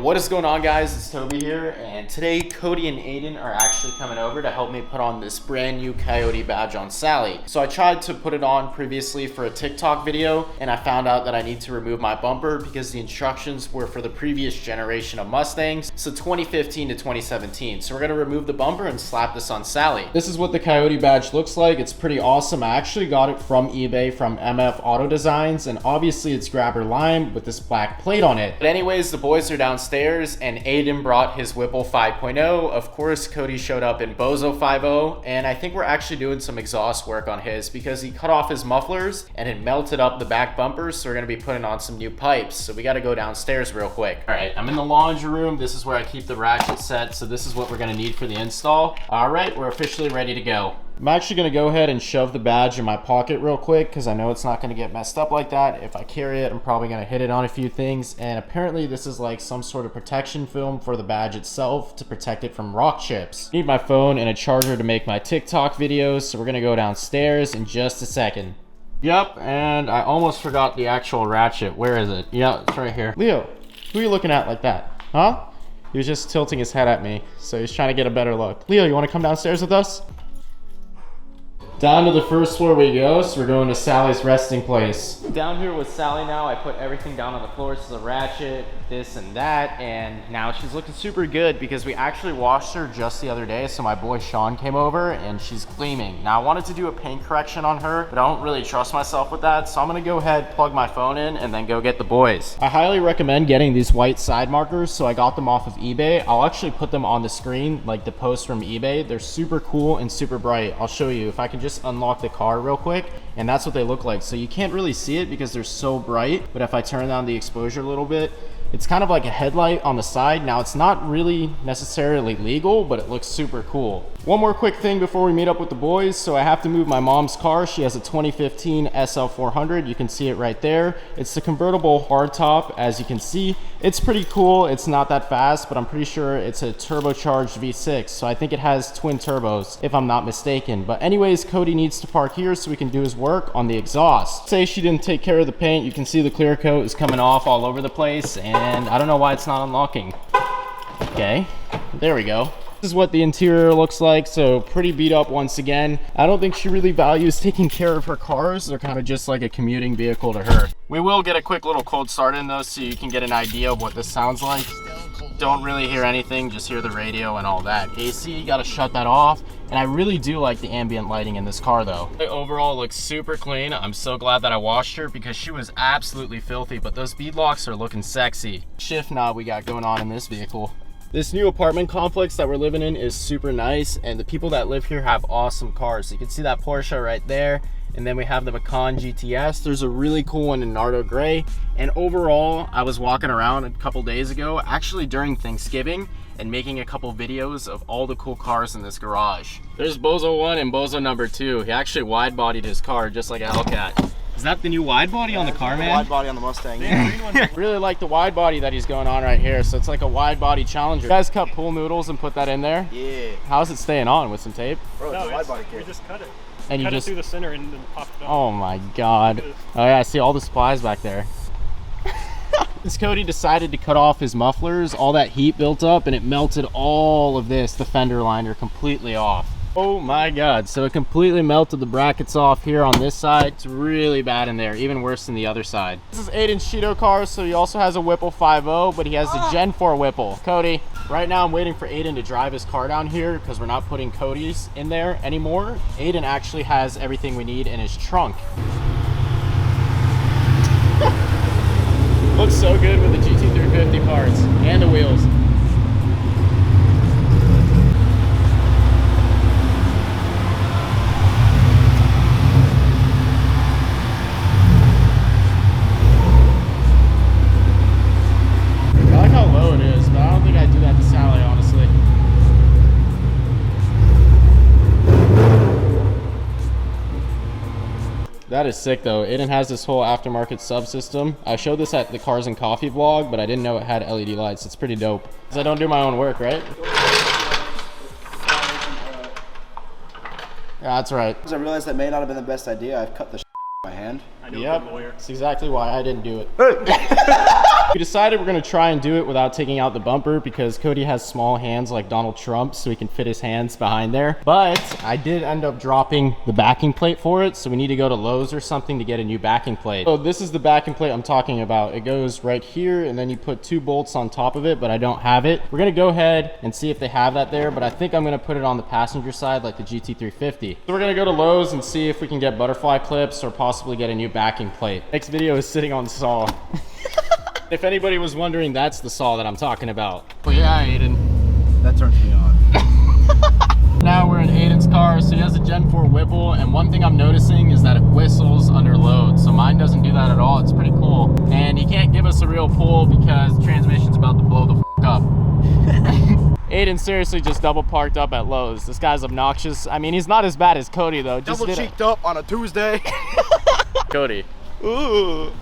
What is going on, guys? It's Toby here, and today Cody and Aiden are actually coming over to help me put on this brand new Coyote badge on Sally. So I tried to put it on previously for a TikTok video, and I found out that I need to remove my bumper because the instructions were for the previous generation of Mustangs, so 2015 to 2017. So we're gonna remove the bumper and slap this on Sally. This is what the Coyote badge looks like. It's pretty awesome. I actually got it from eBay from MF Auto Designs, and obviously it's grabber lime with this black plate on it. But anyways, the boys are downstairs and Aiden brought his Whipple 5.0. Of course, Cody showed up in Bozo 5.0, and I think we're actually doing some exhaust work on his because he cut off his mufflers and it melted up the back bumpers, so we're gonna be putting on some new pipes. So we gotta go downstairs real quick. All right, I'm in the laundry room. This is where I keep the ratchet set, so this is what we're gonna need for the install. All right, we're officially ready to go. I'm actually gonna go ahead and shove the badge in my pocket real quick because I know it's not gonna get messed up like that. If I carry it, I'm probably gonna hit it on a few things, and apparently this is like some sort of protection film for the badge itself to protect it from rock chips. I need my phone and a charger to make my TikTok videos, so we're gonna go downstairs in just a second. Yep, and I almost forgot the actual ratchet. Where is it? Yeah, it's right here. Leo, who are you looking at like that? Huh? He was just tilting his head at me, so he's trying to get a better look. Leo, you wanna come downstairs with us? Down to the first floor we go, so we're going to Sally's resting place. Down here with Sally now, I put everything down on the floor, so the ratchet, this and that, and now she's looking super good because we actually washed her just the other day, so my boy Sean came over and she's gleaming. Now I wanted to do a paint correction on her, but I don't really trust myself with that, so I'm gonna go ahead, plug my phone in, and then go get the boys. I highly recommend getting these white side markers, so I got them off of eBay. I'll actually put them on the screen, like the post from eBay. They're super cool and super bright. I'll show you if I can just unlock the car real quick, and that's what they look like. So you can't really see it because they're so bright, but if I turn down the exposure a little bit, it's kind of like a headlight on the side. Now it's not really necessarily legal, but it looks super cool. One more quick thing before we meet up with the boys. So I have to move my mom's car. She has a 2015 SL400. You can see it right there. It's the convertible hardtop. As you can see, it's pretty cool. It's not that fast, but I'm pretty sure it's a turbocharged V6. So I think it has twin turbos, if I'm not mistaken. But anyways, Cody needs to park here so we can do his work on the exhaust. Say she didn't take care of the paint. You can see the clear coat is coming off all over the place, and I don't know why it's not unlocking. Okay, there we go. This is what the interior looks like, so pretty beat up once again. I don't think she really values taking care of her cars. They're kind of just like a commuting vehicle to her. We will get a quick little cold start in though, so you can get an idea of what this sounds like. Don't really hear anything, just hear the radio and all that. AC, you gotta shut that off. And I really do like the ambient lighting in this car though. Overall, it looks super clean. I'm so glad that I washed her because she was absolutely filthy, but those bead locks are looking sexy. Shift knob we got going on in this vehicle. This new apartment complex that we're living in is super nice, and the people that live here have awesome cars. So you can see that Porsche right there, and then we have the Macan GTS. There's a really cool one in Nardo Gray. And overall, I was walking around a couple days ago, actually during Thanksgiving, and making a couple videos of all the cool cars in this garage. There's Bozo 1 and Bozo number 2. He actually wide-bodied his car just like a Hellcat. Is that the new wide body on the car, man? Wide body on the Mustang. Yeah. Really like the wide body that he's going on right here. So it's like a wide body Challenger. You guys cut pool noodles and put that in there? Yeah. How's it staying on with some tape? Bro, it's a wide body kit. We just cut it. And cut you just it through the center and then popped it up. Oh my god. Oh yeah, I see all the supplies back there. This Cody decided to cut off his mufflers. All that heat built up and it melted all of this, the fender liner, completely off. Oh my god, so it completely melted the brackets off here on this side. It's really bad in there, even worse than the other side. This is Aiden's Cheeto car, so he also has a Whipple 5.0, but he has the Gen 4 Whipple. Cody, right now I'm waiting for Aiden to drive his car down here because we're not putting Cody's in there anymore. Aiden actually has everything we need in his trunk. Looks so good with the GT350 parts and the wheels. I like how low it is, but I don't think I'd do that to Sally, honestly. That is sick though. Aiden has this whole aftermarket subsystem. I showed this at the Cars and Coffee vlog, but I didn't know it had LED lights. It's pretty dope. Because I don't do my own work, right? Yeah, that's right. Because I realized that may not have been the best idea. I've cut the with my hand. I know Yep, a good lawyer. that's exactly why I didn't do it. We decided we're gonna try and do it without taking out the bumper because Cody has small hands like Donald Trump, so he can fit his hands behind there. But I did end up dropping the backing plate for it, so we need to go to Lowe's or something to get a new backing plate. So this is the backing plate I'm talking about. It goes right here, and then you put 2 bolts on top of it, but I don't have it. We're gonna go ahead and see if they have that there, but I think I'm gonna put it on the passenger side like the GT350. So we're gonna go to Lowe's and see if we can get butterfly clips or possibly get a new backing plate. Next video is sitting on saw. If anybody was wondering, that's the saw that I'm talking about. Well, yeah, Aiden. That turns me on. Now we're in Aiden's car, so he has a Gen 4 Whipple, and one thing I'm noticing is that it whistles under load. So mine doesn't do that at all. It's pretty cool. And he can't give us a real pull because the transmission's about to blow the f up. Aiden seriously just double parked up at Lowe's. This guy's obnoxious. I mean, he's not as bad as Cody though. Double cheeked up on a Tuesday. Cody. Ooh.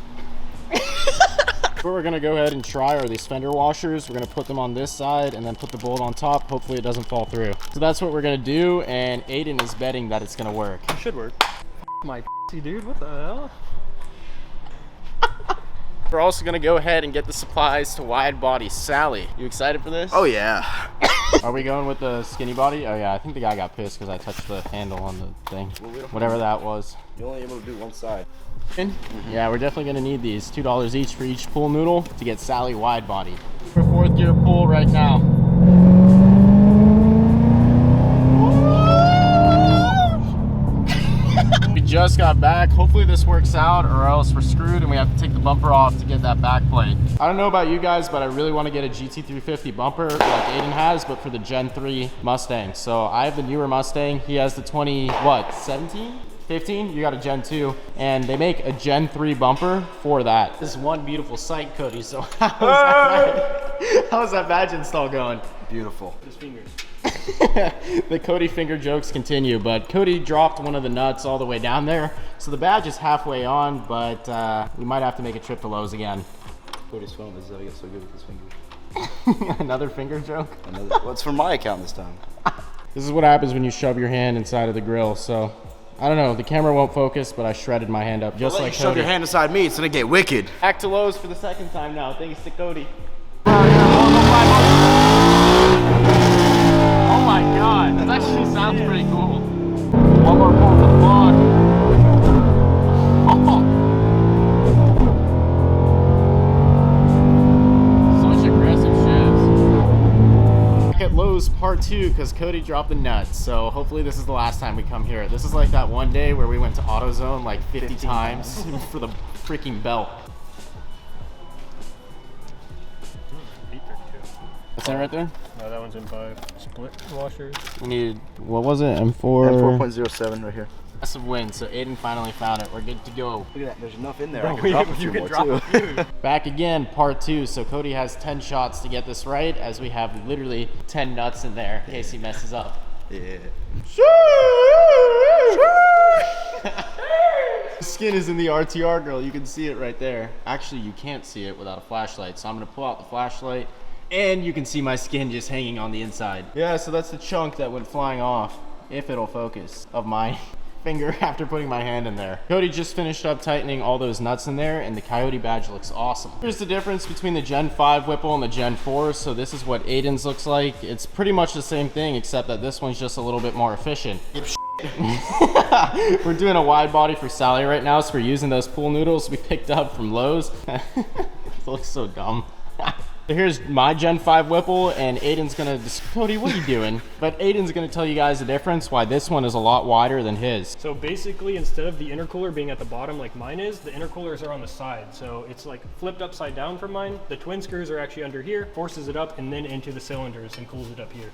What we're gonna go ahead and try are these fender washers. We're gonna put them on this side and then put the bolt on top. Hopefully it doesn't fall through. So that's what we're gonna do, and Aiden is betting that it's gonna work. It should work. My dude, what the hell? We're also gonna go ahead and get the supplies to Widebody Sally. You excited for this? Oh yeah. Are we going with the skinny body? Oh yeah, I think the guy got pissed because I touched the handle on the thing. Whatever that was. You're only able to do one side. Yeah, we're definitely gonna need these. $2 each for each pool noodle to get Sally Widebody. For 4th gear pull right now. We just got back. Hopefully this works out, or else we're screwed and we have to take the bumper off to get that back plate. I don't know about you guys, but I really want to get a GT350 bumper like Aiden has, but for the Gen 3 Mustang. So I have the newer Mustang. He has the 17? 15, you got a Gen 2, and they make a Gen 3 bumper for that. This is one beautiful sight, Cody, so how's that badge install going? Beautiful. His fingers. The Cody finger jokes continue, but Cody dropped one of the nuts all the way down there, so the badge is halfway on, but we might have to make a trip to Lowe's again. Cody's phone is how he gets so good with his fingers. Another finger joke? Well, it's from my account this time. This is what happens when you shove your hand inside of the grill, so I don't know, the camera won't focus, but I shredded my hand up just like Cody. Shove your hand inside me, it's gonna get wicked. Back to Lowe's for the 2nd time now, thanks to Cody. Oh my god, that actually sounds pretty cool. One more pull for the vlog. Such aggressive shifts. Back at Lowe's part 2 because Cody dropped the nuts, so hopefully this is the last time we come here. This is like that one day where we went to AutoZone like 50 times for the freaking belt. What's that right there? No, that one's in 5. Split washers. We needed, what was it? M4? M4.07 right here. Massive win, so Aiden finally found it. We're good to go. Look at that, there's enough in there. Bro, I can drop a few you more can drop too. a few. Back again, part 2. So Cody has 10 shots to get this right, as we have literally 10 nuts in there in case he messes up. Yeah. The skin is in the RTR grill. You can see it right there. Actually, you can't see it without a flashlight, so I'm gonna pull out the flashlight, and you can see my skin just hanging on the inside. Yeah, so that's the chunk that went flying off, if it'll focus, of my finger after putting my hand in there. Cody just finished up tightening all those nuts in there, and the Coyote badge looks awesome. Here's the difference between the Gen 5 Whipple and the Gen 4. So this is what Aiden's looks like. It's pretty much the same thing, except that this one's just a little bit more efficient. We're doing a wide body for Sally right now, so we're using those pool noodles we picked up from Lowe's. It looks so dumb. So here's my Gen 5 Whipple, and Aiden's gonna, Cody, what are you doing? But Aiden's gonna tell you guys the difference, why this one is a lot wider than his. So basically, instead of the intercooler being at the bottom like mine is, the intercoolers are on the side. So it's like flipped upside down from mine. The twin screws are actually under here, forces it up and then into the cylinders and cools it up here.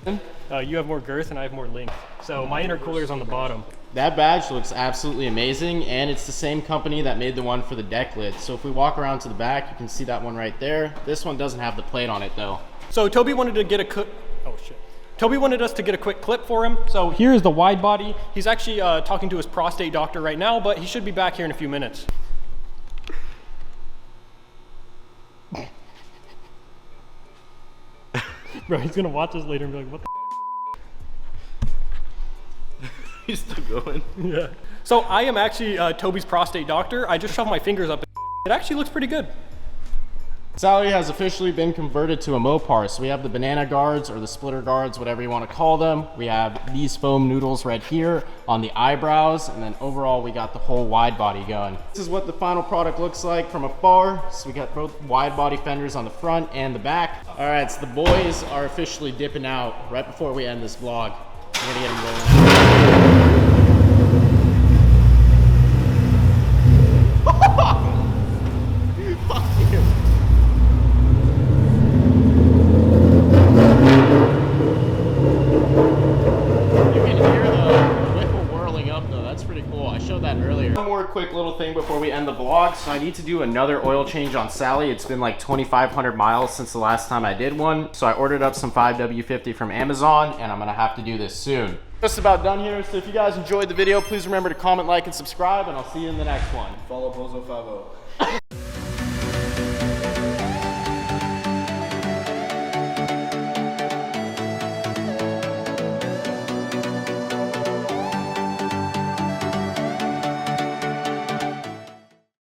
You have more girth and I have more length. So my intercooler is on the bottom. That badge looks absolutely amazing, and it's the same company that made the one for the deck lid. So if we walk around to the back, you can see that one right there. This one doesn't have the plate on it though. So Toby wanted to get a Toby wanted us to get a quick clip for him. So here's the wide body. He's actually talking to his prostate doctor right now, but he should be back here in a few minutes. Bro, he's gonna watch this later and be like, what the He's still going. Yeah. So I am actually Toby's prostate doctor. I just shoved my fingers up. It actually looks pretty good. Sally has officially been converted to a Mopar. So we have the banana guards or the splitter guards, whatever you want to call them. We have these foam noodles right here on the eyebrows, and then overall we got the whole wide body going. This is what the final product looks like from afar. So we got both wide body fenders on the front and the back. All right, so the boys are officially dipping out right before we end this vlog. We're gonna get them rolling. One more quick little thing before we end the vlog. So I need to do another oil change on Sally. It's been like 2,500 miles since the last time I did one. So I ordered up some 5W50 from Amazon, and I'm gonna have to do this soon. Just about done here. So if you guys enjoyed the video, please remember to comment, like, and subscribe, and I'll see you in the next one. Follow Bozo50.